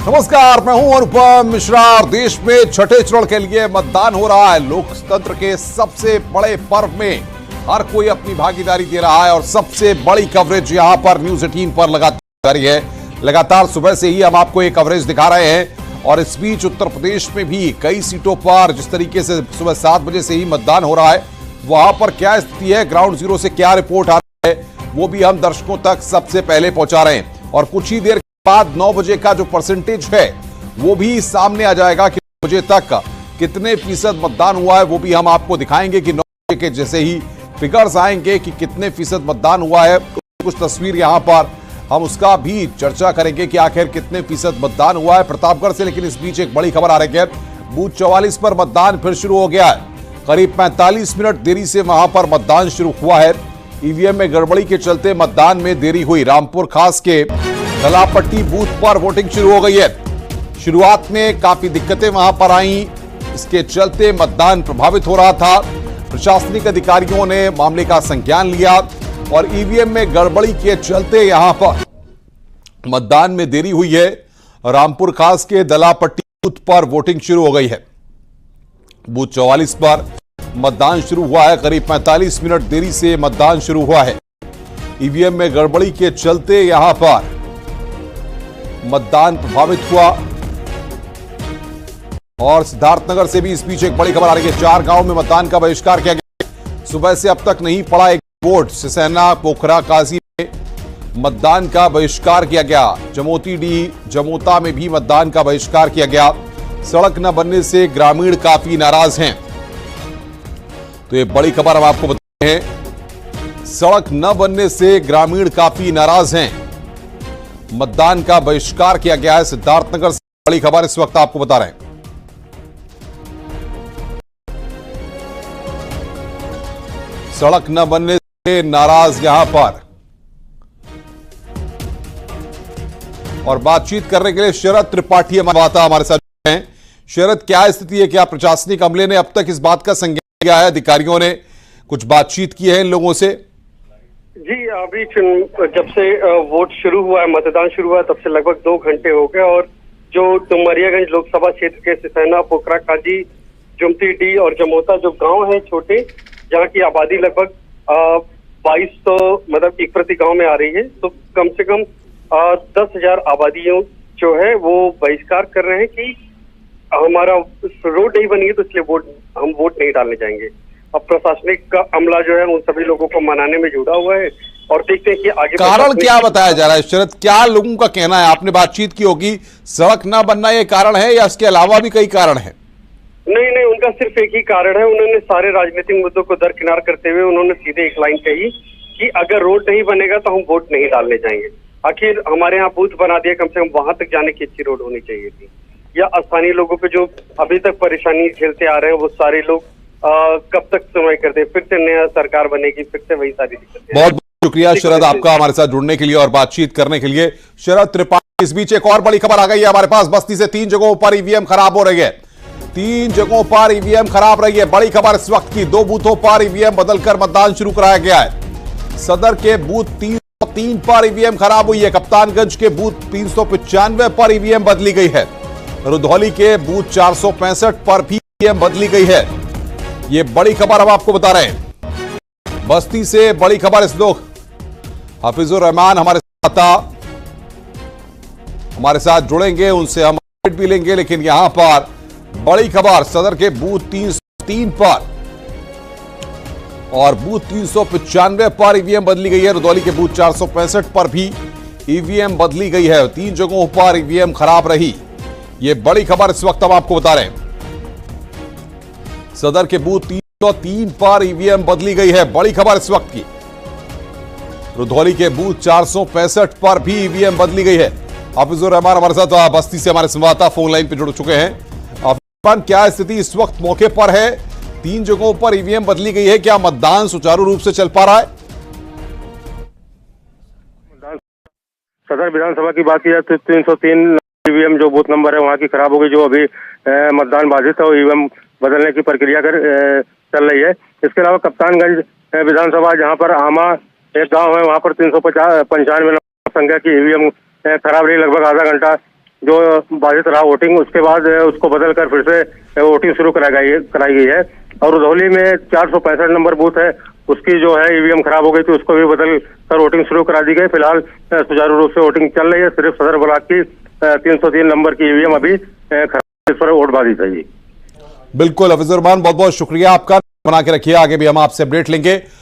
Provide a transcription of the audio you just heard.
नमस्कार, मैं हूं अनुपम मिश्रा और देश में छठे चरण के लिए मतदान हो रहा है। लोकतंत्र के सबसे बड़े पर्व में हर कोई अपनी भागीदारी दे रहा है और सबसे बड़ी कवरेज यहां पर न्यूज 18 पर लगातार जारी है। लगातार सुबह से ही हम आपको ये कवरेज दिखा रहे हैं और इस बीच उत्तर प्रदेश में भी कई सीटों पर जिस तरीके से सुबह 7 बजे से ही मतदान हो रहा है, वहां पर क्या स्थिति है, ग्राउंड जीरो से क्या रिपोर्ट आ रही है, वो भी हम दर्शकों तक सबसे पहले पहुंचा रहे हैं। और कुछ ही देर बाद 9 बजे का जो परसेंटेज है वो भी सामने आ जाएगा कि 9 बजे तक कितने फीसद मतदान हुआ है, वो भी हम आपको दिखाएंगे कि 9 बजे के जैसे ही फिगर्स आएंगे कि कितने फीसद मतदान हुआ है। कुछ तस्वीर यहां पर हम उसका भी चर्चा करेंगे कि आखिर कितने फीसद मतदान हुआ है प्रतापगढ़ से। लेकिन इस बीच एक बड़ी खबर आ रही है, बूथ 44 पर मतदान फिर शुरू हो गया है। करीब 45 मिनट देरी से वहां पर मतदान शुरू हुआ है। ईवीएम में गड़बड़ी के चलते मतदान में देरी हुई। रामपुर खास के दलापट्टी बूथ पर वोटिंग शुरू हो गई है। शुरुआत में काफी दिक्कतें वहां पर आई, इसके चलते मतदान प्रभावित हो रहा था। प्रशासनिक अधिकारियों ने मामले का संज्ञान लिया और ईवीएम में गड़बड़ी के चलते यहां पर मतदान में देरी हुई है। रामपुर खास के दलापट्टी बूथ पर वोटिंग शुरू हो गई है। बूथ 44 पर मतदान शुरू हुआ है। करीब 45 मिनट देरी से मतदान शुरू हुआ है। ईवीएम में गड़बड़ी के चलते यहां पर मतदान प्रभावित हुआ। और सिद्धार्थनगर से भी इस बीच एक बड़ी खबर आ रही है, 4 गांव में मतदान का बहिष्कार किया गया। सुबह से अब तक नहीं पड़ा एक वोट। सिसैना, पोखरा, काजी में मतदान का बहिष्कार किया गया। जमोती डी, जमोता में भी मतदान का बहिष्कार किया गया। सड़क न बनने से ग्रामीण काफी नाराज हैं। तो ये बड़ी खबर हम आपको बता रहे हैं, सड़क न बनने से ग्रामीण काफी नाराज हैं। मतदान का बहिष्कार किया गया है। सिद्धार्थनगर से बड़ी खबर इस वक्त आपको बता रहे हैं। सड़क न बनने से नाराज यहां पर। और बातचीत करने के लिए शरद त्रिपाठी हमारे साथ हैं। शरद, क्या स्थिति है? क्या प्रशासनिक अमले ने अब तक इस बात का संज्ञान लिया है? अधिकारियों ने कुछ बातचीत की है इन लोगों से? जी, अभी जब से वोट शुरू हुआ है, मतदान शुरू हुआ है, तब से लगभग 2 घंटे हो गए। और जो डुमरियागंज लोकसभा क्षेत्र के सिसैना, पोखरा, काजी, जुमती डी और जमोता जो गांव हैं छोटे, जहां की आबादी लगभग 2200 मतलब एक प्रति गांव में आ रही है, तो कम से कम 10,000 आबादियों जो है वो बहिष्कार कर रहे हैं कि हमारा रोड नहीं बनी है तो इसलिए हम वोट नहीं डालने जाएंगे। अब प्रशासनिक का अमला जो है उन सभी लोगों को मनाने में जुड़ा हुआ है और देखते हैं कि आगे कारण क्या बताया जा रहा है। शरद, क्या लोगों का कहना है? आपने बातचीत की होगी, सड़क ना बनना ये कारण है या इसके अलावा भी कई कारण है? नहीं, उनका सिर्फ एक ही कारण है। उन्होंने सारे राजनीतिक मुद्दों को दरकिनार करते हुए उन्होंने सीधे एक लाइन कही कि अगर रोड नहीं बनेगा तो हम वोट नहीं डालने जाएंगे। आखिर हमारे यहाँ बूथ बना दिया, कम से कम वहां तक जाने की अच्छी रोड होनी चाहिए थी। या स्थानीय लोगों को जो अभी तक परेशानी झेलते आ रहे हैं वो सारे लोग कब तक सुनवाई करते, फिर से नया सरकार बनेगी, फिर से वही सारी दिक्कतें। बहुत शुक्रिया शरद आपका हमारे साथ जुड़ने के लिए और बातचीत करने के लिए। शरद त्रिपाठी। इस बीच एक और बड़ी खबर आ गई है हमारे पास। बस्ती से 3 जगहों पर ईवीएम खराब हो रही है। 3 जगहों पर ईवीएम खराब रही है। बड़ी खबर इस वक्त की, 2 बूथों पर ईवीएम बदलकर मतदान शुरू कराया गया है। सदर के बूथ 303 पर ईवीएम खराब हुई है। कप्तानगंज के बूथ 395 पर ईवीएम बदली गई है। रुधौली के बूथ 465 पर भी ईवीएम बदली गई है। ये बड़ी खबर हम आपको बता रहे हैं। बस्ती से बड़ी खबर इस लोग हफीजुर रहमान हमारे साथ जुड़ेंगे, उनसे हम अपडेट भी लेंगे। लेकिन यहां पर बड़ी खबर, सदर के बूथ 303 पर और बूथ 395 पर ईवीएम बदली गई है। रुधौली के बूथ 465 पर भी ईवीएम बदली गई है। 3 जगहों पर ईवीएम खराब रही। ये बड़ी खबर इस वक्त हम आपको बता रहे हैं। सदर के बूथ 303 पर ईवीएम बदली गई है। बड़ी खबर इस वक्त की। रुधौली के बूथ 465 पर भी ईवीएम बदली गई है। हफीजुर रहमान हमारे साथ बस्ती से हमारे संवाददाता फोन लाइन पे जुड़ चुके हैं। हफीजुर, क्या स्थिति इस वक्त मौके पर है? 3 जगहों पर ईवीएम बदली गई है, क्या मतदान सुचारू रूप से चल पा रहा है? सदर विधानसभा की बात की जाए तो 303 ईवीएम जो बूथ नंबर है वहाँ की खराब हो गई, जो अभी मतदान बाधित है और ईवीएम बदलने की प्रक्रिया चल रही है। इसके अलावा कप्तानगंज विधानसभा जहाँ पर आमा एक गांव है, वहाँ पर 395 संख्या की ईवीएम खराब रही। लगभग आधा घंटा जो बाधित रहा वोटिंग, उसके बाद उसको बदलकर फिर से वोटिंग शुरू कराई गई है। और उधौली में 465 नंबर बूथ है, उसकी जो है ईवीएम खराब हो गई थी, उसको भी बदल कर वोटिंग शुरू करा दी गई। फिलहाल सुचारू रूप से वोटिंग चल रही है। सिर्फ सदर ब्लॉक की 303 नंबर की ईवीएम अभी खराब, इस पर वोट बाधित है जी। बिल्कुल हफीजुर रहमान, बहुत बहुत शुक्रिया आपका, बना के रखिए, आगे भी हम आपसे अपडेट लेंगे।